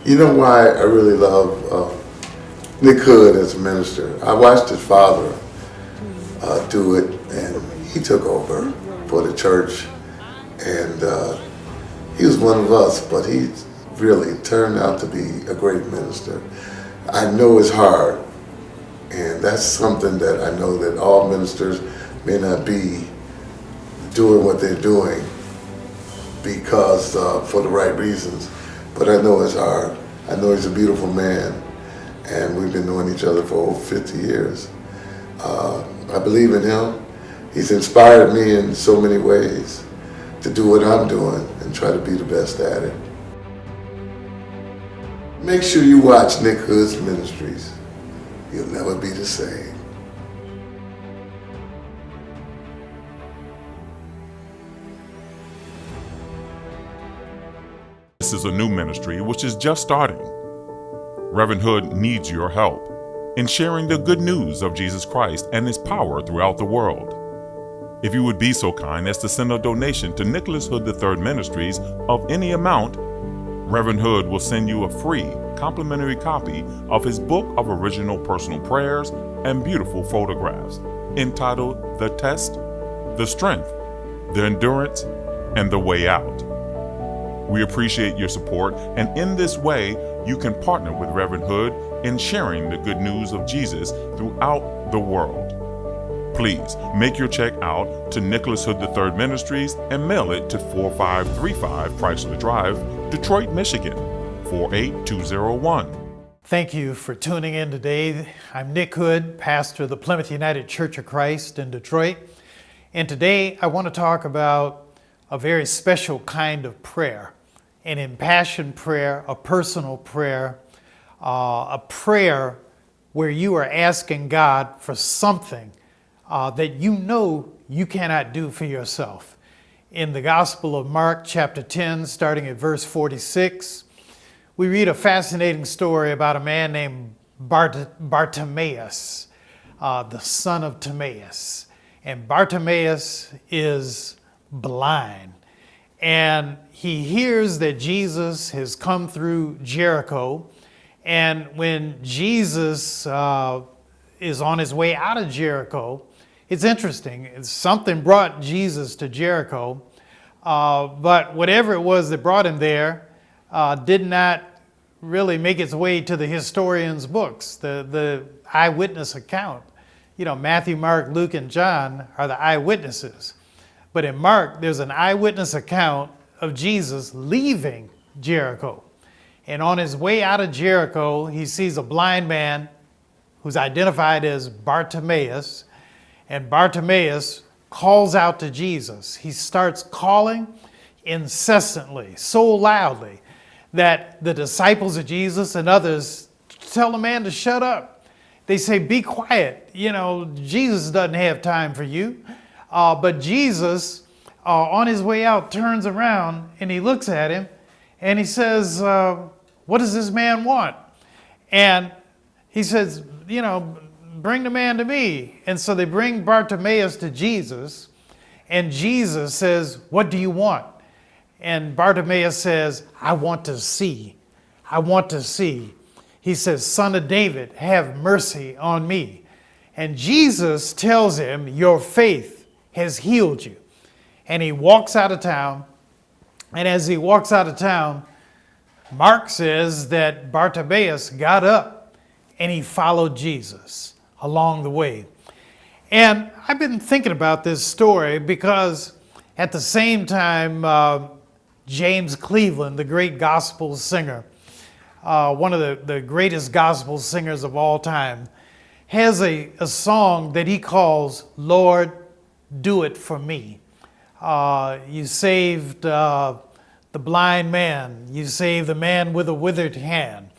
You know why I really love Nick Hood as a minister? I watched his father do it, and he took over for the church, and he was one of us, but he really turned out to be a great minister. I know it's hard, and that's something that I know that all ministers may not be doing what they're doing because for the right reasons, but I know it's hard. I know he's a beautiful man, and we've been knowing each other for over 50 years. I believe in him. He's inspired me in so many ways to do what I'm doing and try to be the best at it. Make sure you watch Nick Hood's ministries. You'll never be the same. This is a new ministry which is just starting. Reverend Hood needs your help in sharing the good news of Jesus Christ and his power throughout the world. If you would be so kind as to send a donation to Nicholas Hood III Ministries of any amount, Reverend Hood will send you a free complimentary copy of his book of original personal prayers and beautiful photographs entitled The Test, The Strength, The Endurance, and The Way Out. We appreciate your support, and in this way, you can partner with Reverend Hood in sharing the good news of Jesus throughout the world. Please make your check out to Nicholas Hood III Ministries and mail it to 4535 Chrysler Drive, Detroit, Michigan, 48201. Thank you for tuning in today. I'm Nick Hood, pastor of the Plymouth United Church of Christ in Detroit. And today I want to talk about a very special kind of prayer, an impassioned prayer, a personal prayer, a prayer where you are asking God for something that you know you cannot do for yourself. In the Gospel of Mark, chapter 10, starting at verse 46, we read a fascinating story about a man named Bartimaeus, the son of Timaeus. And Bartimaeus is blind. And he hears that Jesus has come through Jericho. And when Jesus is on his way out of Jericho, it's interesting. Something brought Jesus to Jericho, but whatever it was that brought him there did not really make its way to the historians' books, the eyewitness account. You know, Matthew, Mark, Luke, and John are the eyewitnesses. But in Mark, there's an eyewitness account of Jesus leaving Jericho. And on his way out of Jericho, he sees a blind man who's identified as Bartimaeus. And Bartimaeus calls out to Jesus. He starts calling incessantly, so loudly, that the disciples of Jesus and others tell the man to shut up. They say, be quiet. You know, Jesus doesn't have time for you. But Jesus, on his way out, turns around and he looks at him and he says, what does this man want? And he says, you know, bring the man to me. And so they bring Bartimaeus to Jesus, and Jesus says, what do you want? And Bartimaeus says, I want to see. I want to see. He says, Son of David, have mercy on me. And Jesus tells him, your faith has healed you. And he walks out of town. And as he walks out of town, Mark says that Bartimaeus got up and he followed Jesus along the way. And I've been thinking about this story because at the same time, James Cleveland, the great gospel singer, one of the greatest gospel singers of all time, has a song that he calls, Lord, Do It For Me. You saved the blind man. You saved the man with a withered hand.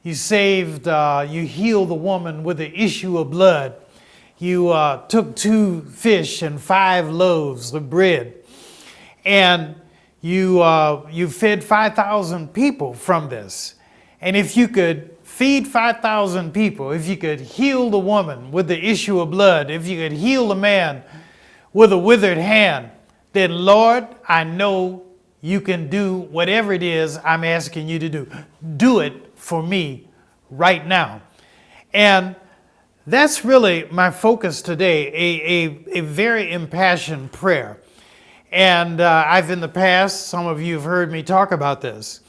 You saved, you healed the woman with the issue of blood. You took 2 fish and 5 loaves of bread. And you fed 5,000 people from this. And if you could feed 5,000 people, if you could heal the woman with the issue of blood, if you could heal the man with a withered hand, then Lord, I know you can do whatever it is I'm asking you to do. Do it for me right now. And that's really my focus today, a very impassioned prayer. And I've in the past, some of you have heard me talk about this,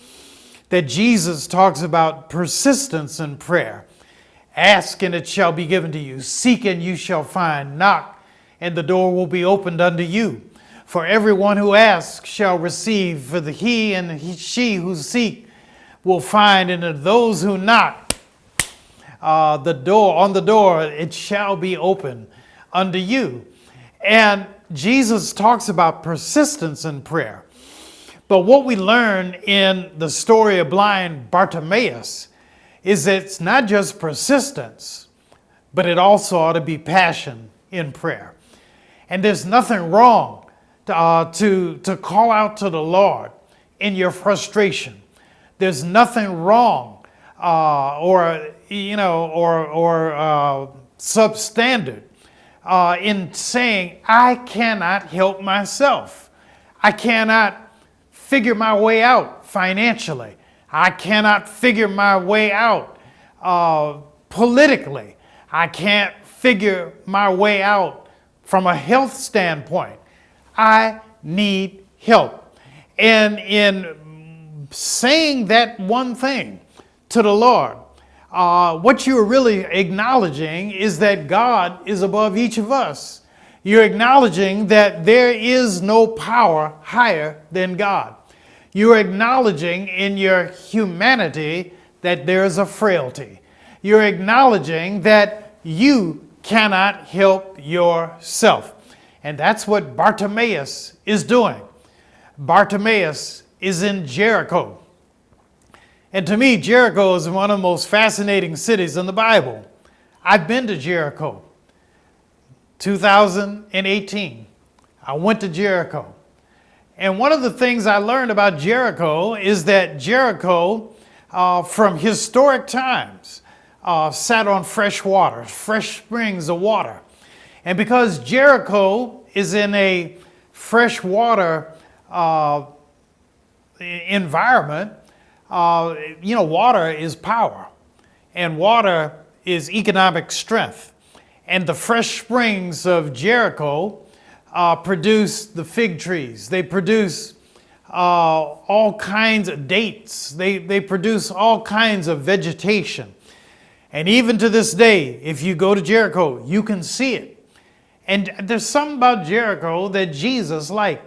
that Jesus talks about persistence in prayer. Ask and it shall be given to you. Seek and you shall find. Knock and the door will be opened unto you. For everyone who asks shall receive. For he and she who seek will find. And to those who knock, on the door, it shall be open unto you. And Jesus talks about persistence in prayer. But what we learn in the story of blind Bartimaeus is that it's not just persistence, but it also ought to be passion in prayer. And there's nothing wrong to call out to the Lord in your frustration. There's nothing wrong or substandard in saying, I cannot help myself. I cannot figure my way out financially. I cannot figure my way out politically. I can't figure my way out from a health standpoint. I need help. And in saying that one thing to the Lord, what you're really acknowledging is that God is above each of us. You're acknowledging that there is no power higher than God. You're acknowledging in your humanity that there is a frailty. You're acknowledging that you cannot help yourself. And that's what Bartimaeus is doing. Bartimaeus is in Jericho. And to me, Jericho is one of the most fascinating cities in the Bible. I've been to Jericho. 2018, I went to Jericho. And one of the things I learned about Jericho is that Jericho, from historic times, sat on fresh water, fresh springs of water. And because Jericho is in a freshwater environment, water is power, and water is economic strength. And the fresh springs of Jericho produce the fig trees. They produce all kinds of dates. They produce all kinds of vegetation. And even to this day, if you go to Jericho, you can see it. And there's something about Jericho that Jesus liked.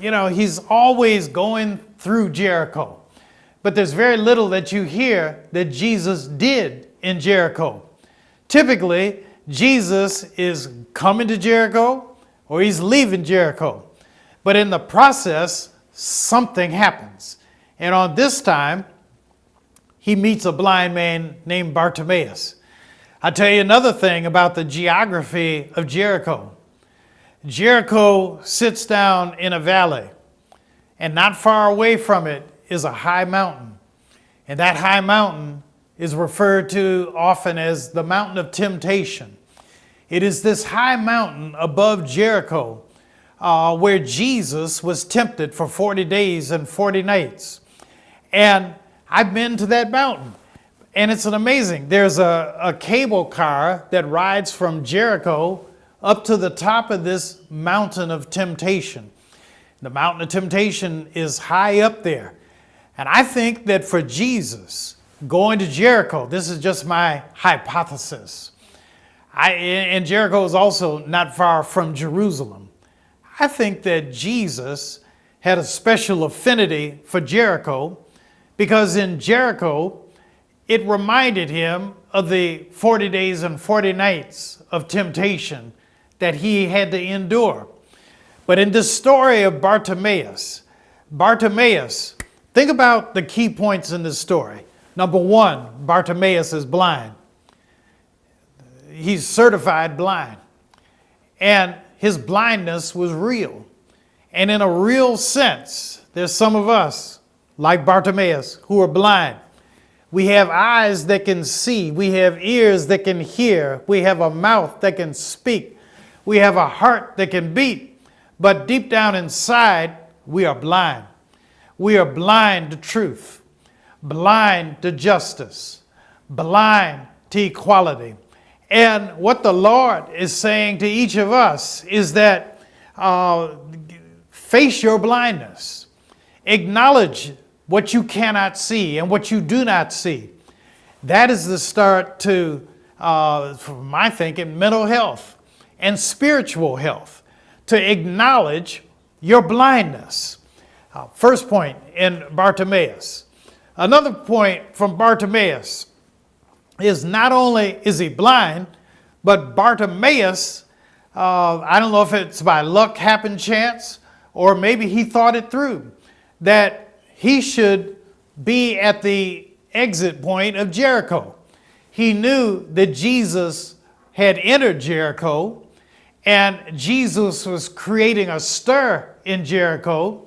He's always going through Jericho. But there's very little that you hear that Jesus did in Jericho. Typically, Jesus is coming to Jericho or he's leaving Jericho. But in the process, something happens. And on this time, he meets a blind man named Bartimaeus. I'll tell you another thing about the geography of Jericho. Jericho sits down in a valley, and not far away from it is a high mountain. And that high mountain is referred to often as the mountain of temptation. It is this high mountain above Jericho where Jesus was tempted for 40 days and 40 nights. And I've been to that mountain. And it's an amazing. There's a cable car that rides from Jericho up to the top of this mountain of temptation. The mountain of temptation is high up there. And I think that for Jesus going to Jericho, this is just my hypothesis. And Jericho is also not far from Jerusalem. I think that Jesus had a special affinity for Jericho because in Jericho, it reminded him of the 40 days and 40 nights of temptation that he had to endure. But in this story of Bartimaeus, think about the key points in this story. Number one, Bartimaeus is blind. He's certified blind. And his blindness was real. And in a real sense, there's some of us, like Bartimaeus, who are blind. We have eyes that can see. We have ears that can hear. We have a mouth that can speak. We have a heart that can beat. But deep down inside, we are blind. We are blind to truth, blind to justice, blind to equality. And what the Lord is saying to each of us is that face your blindness. Acknowledge what you cannot see and what you do not see. That is the start to, for my thinking, mental health and spiritual health, to acknowledge your blindness. First point in Bartimaeus. Another point from Bartimaeus is not only is he blind, but Bartimaeus, I don't know if it's by luck, happen, chance, or maybe he thought it through, that he should be at the exit point of Jericho. He knew that Jesus had entered Jericho, and Jesus was creating a stir in Jericho.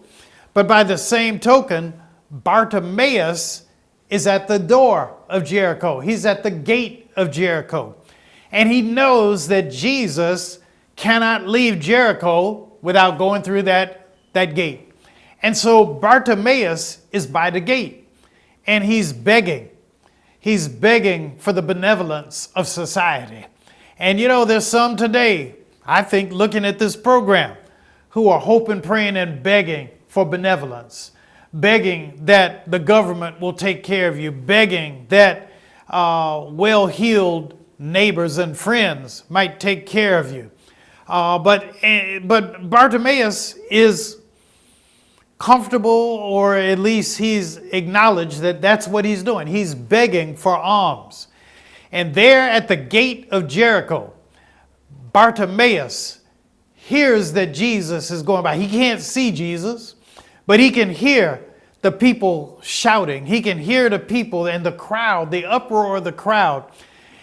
But by the same token, Bartimaeus is at the door of Jericho. He's at the gate of Jericho. And he knows that Jesus cannot leave Jericho without going through that gate. And so Bartimaeus is by the gate, and he's begging. He's begging for the benevolence of society. And you know, there's some today, I think, looking at this program, who are hoping, praying, and begging for benevolence, begging that the government will take care of you, begging that well-heeled neighbors and friends might take care of you. But Bartimaeus is comfortable, or at least he's acknowledged that that's what he's doing. He's begging for alms. And there at the gate of Jericho, Bartimaeus hears that Jesus is going by. He can't see Jesus, but he can hear the people shouting. He can hear the people and the crowd, the uproar of the crowd.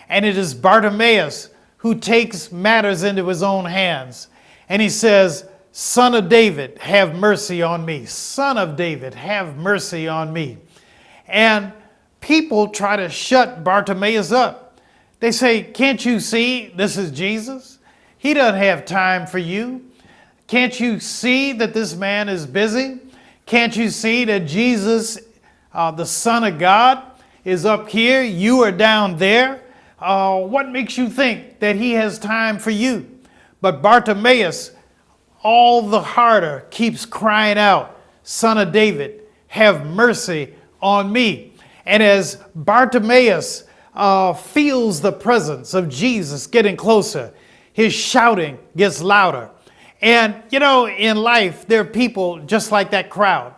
And it is Bartimaeus who takes matters into his own hands. And he says, "Son of David, have mercy on me. Son of David, have mercy on me." And people try to shut Bartimaeus up. They say, "Can't you see this is Jesus? He doesn't have time for you. Can't you see that this man is busy? Can't you see that Jesus, the Son of God, is up here? You are down there. What makes you think that he has time for you?" But Bartimaeus, all the harder, keeps crying out, "Son of David, have mercy on me." And as Bartimaeus feels the presence of Jesus getting closer, his shouting gets louder. And you know, in life, there are people just like that crowd.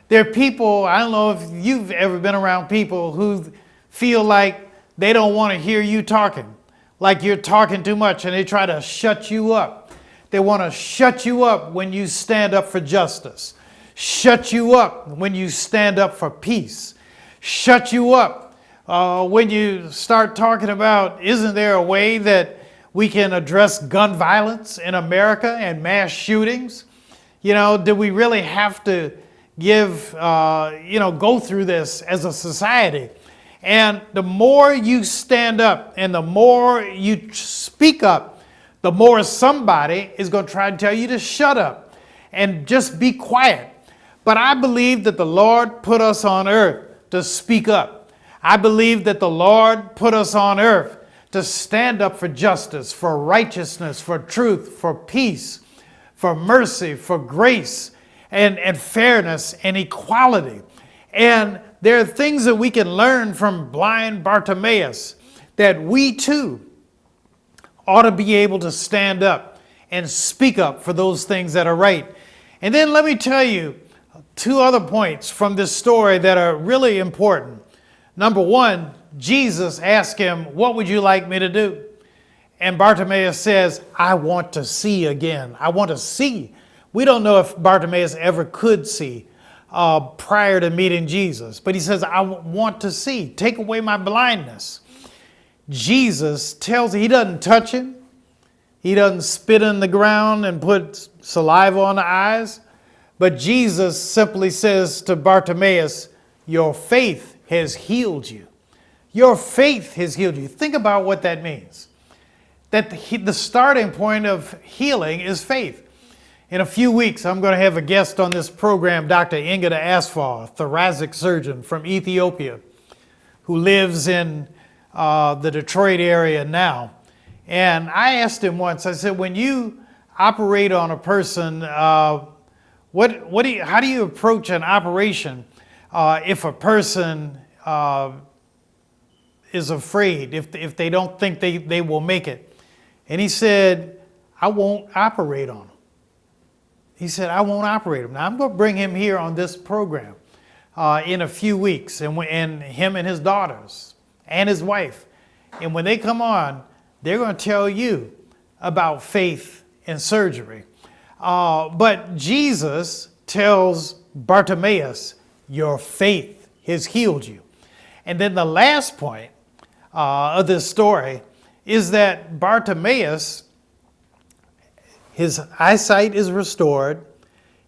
There are people, I don't know if you've ever been around people who feel like they don't want to hear you talking, like you're talking too much, and they try to shut you up. They want to shut you up when you stand up for justice, shut you up when you stand up for peace, shut you up when you start talking about, isn't there a way that we can address gun violence in America and mass shootings? You know, do we really have to go through this as a society? And the more you stand up and the more you speak up, the more somebody is going to try to tell you to shut up and just be quiet. But I believe that the Lord put us on earth to speak up. I believe that the Lord put us on earth to stand up for justice, for righteousness, for truth, for peace, for mercy, for grace, and fairness and equality. And there are things that we can learn from blind Bartimaeus, that we too ought to be able to stand up and speak up for those things that are right. And then let me tell you two other points from this story that are really important. Number one, Jesus asked him, "What would you like me to do?" And Bartimaeus says, "I want to see again. I want to see." We don't know if Bartimaeus ever could see prior to meeting Jesus, but he says, "I want to see. Take away my blindness." Jesus tells him, he doesn't touch him. He doesn't spit in the ground and put saliva on the eyes. But Jesus simply says to Bartimaeus, "Your faith has healed you." Your faith has healed you. Think about what that means. That the starting point of healing is faith. In a few weeks, I'm going to have a guest on this program, Dr. Ingida Asfar, thoracic surgeon from Ethiopia, who lives in the Detroit area now. And I asked him once, I said, when you operate on a person, how do you approach an operation if a person is afraid, if they don't think they will make it? And he said, I won't operate on them. He said, I won't operate him. Now, I'm going to bring him here on this program in a few weeks, and him and his daughters and his wife. And when they come on, they're going to tell you about faith and surgery. But Jesus tells Bartimaeus, your faith has healed you. And then the last point of this story is that Bartimaeus, his eyesight is restored,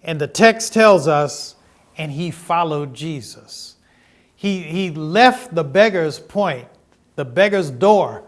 and the text tells us, and he followed Jesus. He left the beggar's point, the beggar's door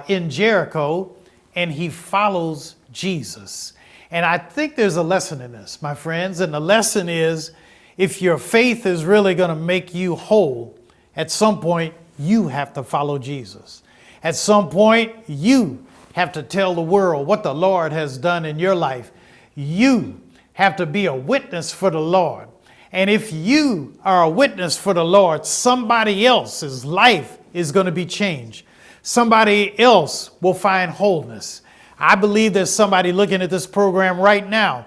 in Jericho, and he follows Jesus. And I think there's a lesson in this, my friends, and the lesson is, if your faith is really going to make you whole, at some point you have to follow Jesus. At some point you have to tell the world what the Lord has done in your life. You have to be a witness for the Lord. And if you are a witness for the Lord, somebody else's life is going to be changed. Somebody else will find wholeness. I believe there's somebody looking at this program right now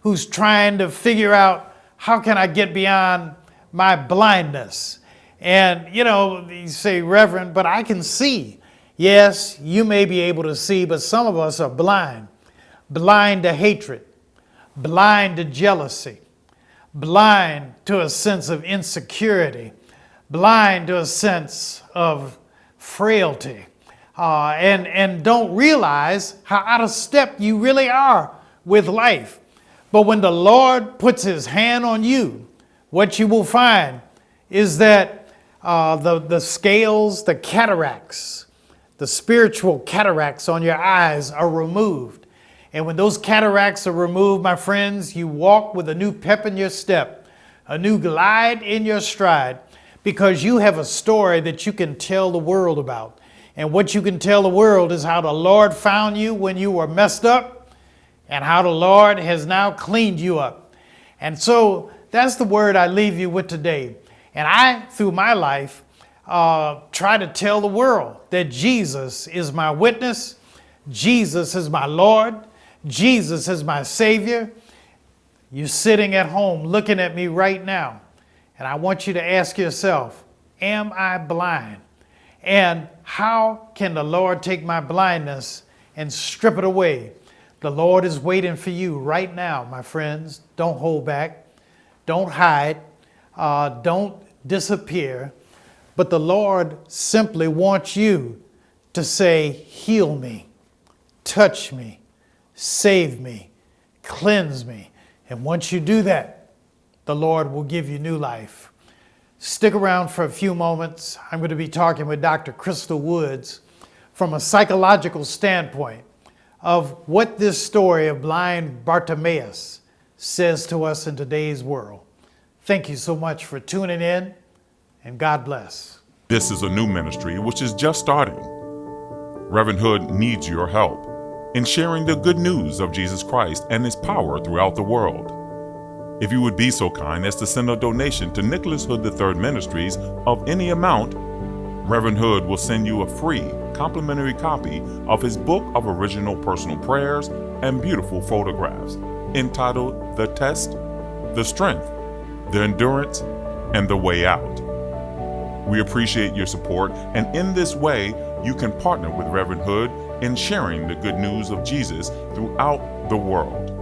who's trying to figure out, how can I get beyond my blindness? And, you say, Reverend, but I can see. Yes, you may be able to see, but some of us are blind. Blind to hatred, blind to jealousy, blind to a sense of insecurity, blind to a sense of frailty, and don't realize how out of step you really are with life. But when the Lord puts his hand on you, what you will find is that the scales, the cataracts, the spiritual cataracts on your eyes are removed. And when those cataracts are removed, my friends, you walk with a new pep in your step, a new glide in your stride, because you have a story that you can tell the world about. And what you can tell the world is how the Lord found you when you were messed up, and how the Lord has now cleaned you up. And so that's the word I leave you with today. And I, through my life, try to tell the world that Jesus is my witness, Jesus is my Lord, Jesus is my Savior. You're sitting at home looking at me right now, and I want you to ask yourself, am I blind? And how can the Lord take my blindness and strip it away? The Lord is waiting for you right now, my friends. Don't hold back. Don't hide. Don't disappear. But the Lord simply wants you to say, heal me, touch me, save me, cleanse me. And once you do that, the Lord will give you new life. Stick around for a few moments. I'm going to be talking with Dr. Crystal Woods from a psychological standpoint of what this story of blind Bartimaeus says to us in today's world. Thank you so much for tuning in, and God bless. This is a new ministry which is just starting. Reverend Hood needs your help in sharing the good news of Jesus Christ and his power throughout the world. If you would be so kind as to send a donation to Nicholas Hood III Ministries of any amount, Reverend Hood will send you a free complimentary copy of his book of original personal prayers and beautiful photographs entitled The Test, The Strength, The Endurance, and The Way Out. We appreciate your support, and in this way, you can partner with Reverend Hood in sharing the good news of Jesus throughout the world.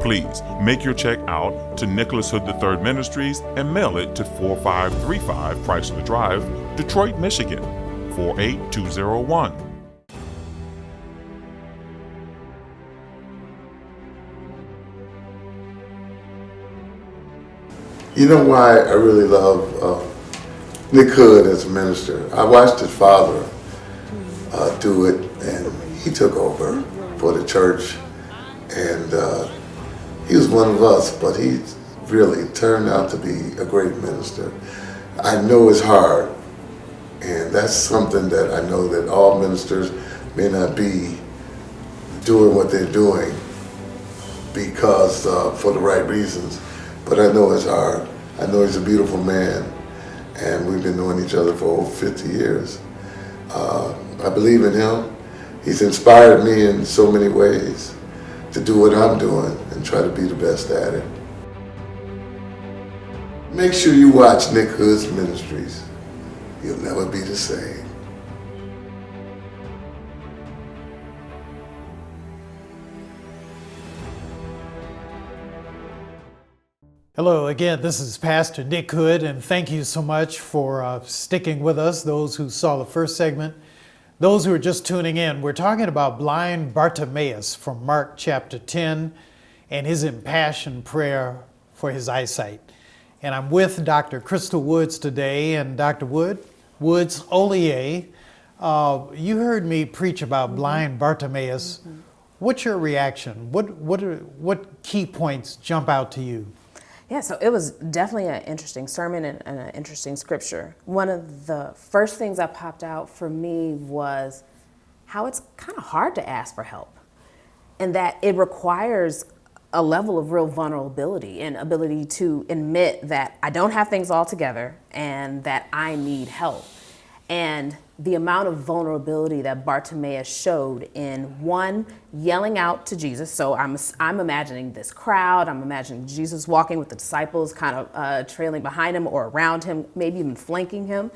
Please make your check out to Nicholas Hood III Ministries and mail it to 4535 Chrysler Drive, Detroit, Michigan, 48201. You know why I really love Nick Hood as a minister? I watched his father do it, and he took over for the church. And he was one of us, but he really turned out to be a great minister. I know it's hard, and that's something that I know that all ministers may not be doing what they're doing because for the right reasons, but I know it's hard. I know he's a beautiful man, and we've been knowing each other for over 50 years. I believe in him. He's inspired me in so many ways to do what I'm doing and try to be the best at it. Make sure you watch Nick Hood's ministries. You'll never be the same. Hello again, this is Pastor Nick Hood, and thank you so much for sticking with us, those who saw the first segment. Those who are just tuning in, we're talking about blind Bartimaeus from Mark chapter 10 and his impassioned prayer for his eyesight. And I'm with Dr. Crystal Woods today, and Dr. Woods Olier, you heard me preach about blind Bartimaeus. What's your reaction? What key points jump out to you? Yeah, so it was definitely an interesting sermon and an interesting scripture. One of the first things that popped out for me was how it's kind of hard to ask for help, and that it requires a level of real vulnerability and ability to admit that I don't have things all together and that I need help. And the amount of vulnerability that Bartimaeus showed in, one, yelling out to Jesus. So I'm imagining this crowd. I'm imagining Jesus walking with the disciples, kind of trailing behind him or around him, maybe even flanking him,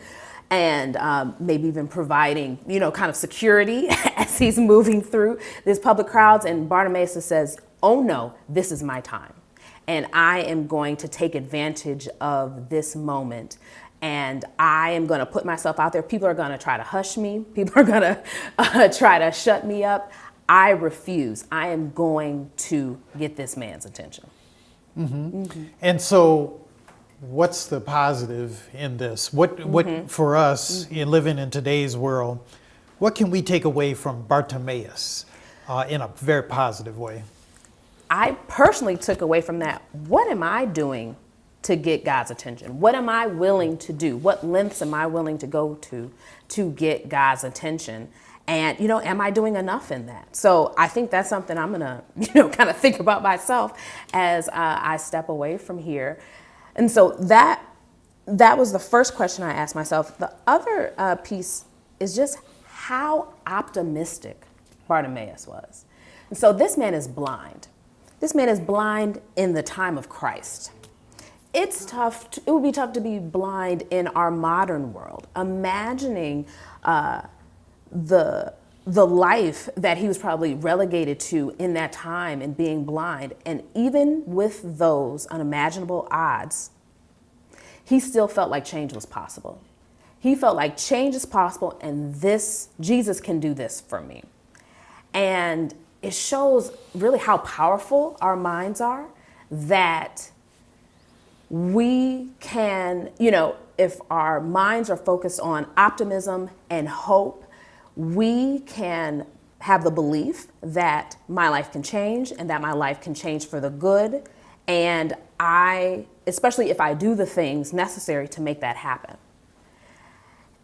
and maybe even providing, kind of security as he's moving through these public crowds. And Bartimaeus says, "Oh no, this is my time. And I am going to take advantage of this moment. And I am going to put myself out there. People are going to try to hush me. People are going to try to shut me up. I refuse. I am going to get this man's attention." Mm-hmm. Mm-hmm. And so what's the positive in this? What for us in living in today's world, what can we take away from Bartimaeus in a very positive way? I personally took away from that, what am I doing to get God's attention? What am I willing to do? What lengths am I willing to go to get God's attention? And, am I doing enough in that? So I think that's something I'm going to, kind of think about myself as I step away from here. And so that was the first question I asked myself. The other piece is just how optimistic Bartimaeus was. And so this man is blind. This man is blind in the time of Christ. It's tough. It would be tough to be blind in our modern world. Imagining the life that he was probably relegated to in that time and being blind, and even with those unimaginable odds, he still felt like change was possible. He felt like change is possible, and Jesus can do this for me. And it shows really how powerful our minds are, that we can, if our minds are focused on optimism and hope, we can have the belief that my life can change and that my life can change for the good. And especially if I do the things necessary to make that happen.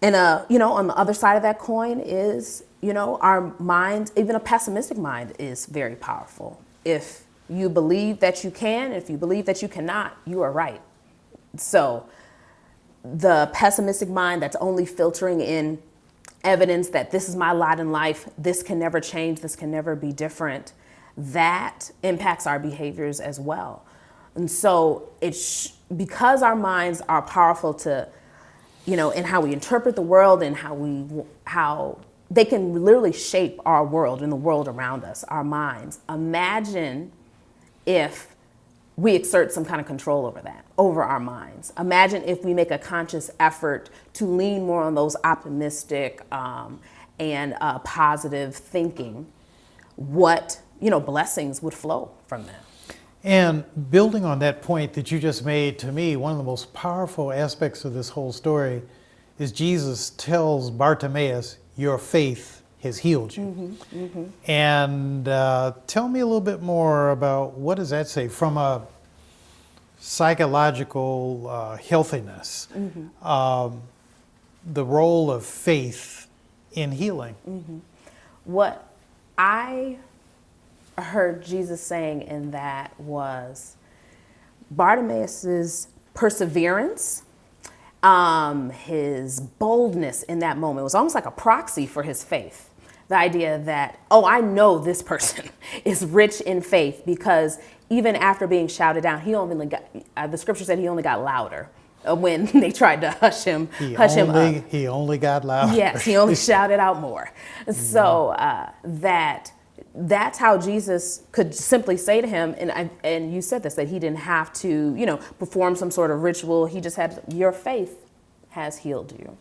And, on the other side of that coin is, our minds, even a pessimistic mind is very powerful. If you believe that you can, if you believe that you cannot, you are right. So the pessimistic mind that's only filtering in evidence that this is my lot in life, this can never change, this can never be different, that impacts our behaviors as well. And so because our minds are powerful to, in how we interpret the world and how they can literally shape our world and the world around us, our minds. Imagine if we exert some kind of control over that, over our minds. Imagine if we make a conscious effort to lean more on those optimistic and positive thinking, what, blessings would flow from that. And building on that point that you just made, to me, one of the most powerful aspects of this whole story is Jesus tells Bartimaeus, your faith has healed you. And tell me a little bit more about what does that say from a psychological healthiness, the role of faith in healing. What I heard Jesus saying in that was Bartimaeus's perseverance, his boldness in that moment was almost like a proxy for his faith. The idea that, oh, I know this person is rich in faith, because even after being shouted down, he only got, the scripture said he only got louder when they tried to hush him up. He only got louder. Yes, he only shouted out more. So that's how Jesus could simply say to him, and you said this, that he didn't have to, perform some sort of ritual. He just had, your faith has healed you.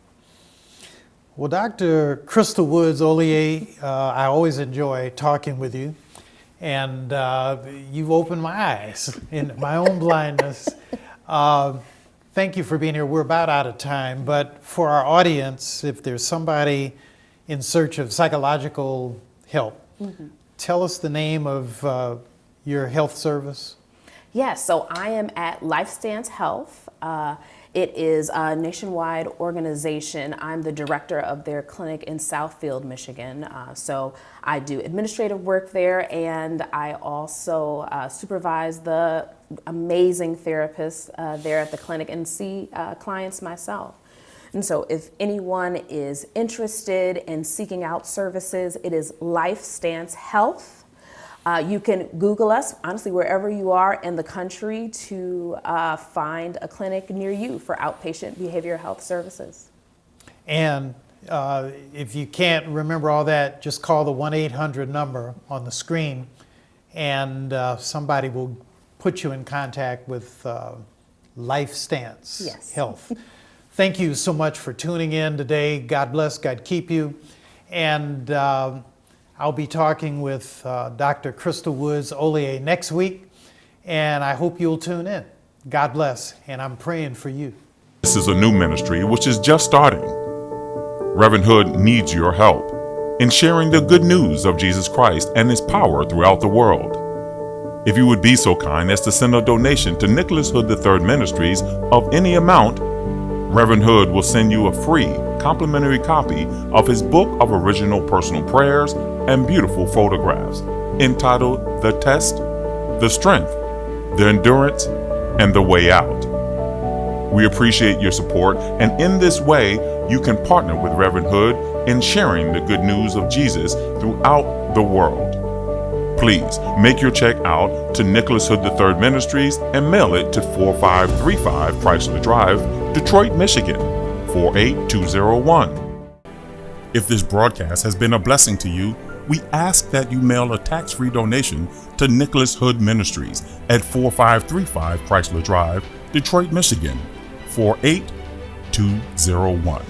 Well, Dr. Crystal Woods Ollier, I always enjoy talking with you, and you've opened my eyes in my own blindness. Thank you for being here. We're about out of time, but for our audience, if there's somebody in search of psychological help, tell us the name of your health service. Yes, so I am at LifeStance Health. It is a nationwide organization. I'm the director of their clinic in Southfield, Michigan. So I do administrative work there, and I also supervise the amazing therapists there at the clinic and see clients myself. And so if anyone is interested in seeking out services, it is LifeStance Health. You can Google us, honestly, wherever you are in the country, to find a clinic near you for outpatient behavioral health services. And if you can't remember all that, just call the 1-800 number on the screen, and somebody will put you in contact with LifeStance Health. Thank you so much for tuning in today. God bless, God keep you. And I'll be talking with Dr. Crystal Woods Ollier next week, and I hope you'll tune in. God bless, and I'm praying for you. This is a new ministry which is just starting. Reverend Hood needs your help in sharing the good news of Jesus Christ and his power throughout the world. If you would be so kind as to send a donation to Nicholas Hood III Ministries of any amount, Reverend Hood will send you a free complimentary copy of his book of original personal prayers and beautiful photographs entitled The Test, The Strength, The Endurance, and The Way Out. We appreciate your support, and in this way, you can partner with Reverend Hood in sharing the good news of Jesus throughout the world. Please make your check out to Nicholas Hood III Ministries and mail it to 4535 Chrysler Drive, Detroit, Michigan, 48201. If this broadcast has been a blessing to you, we ask that you mail a tax-free donation to Nicholas Hood Ministries at 4535 Chrysler Drive, Detroit, Michigan, 48201.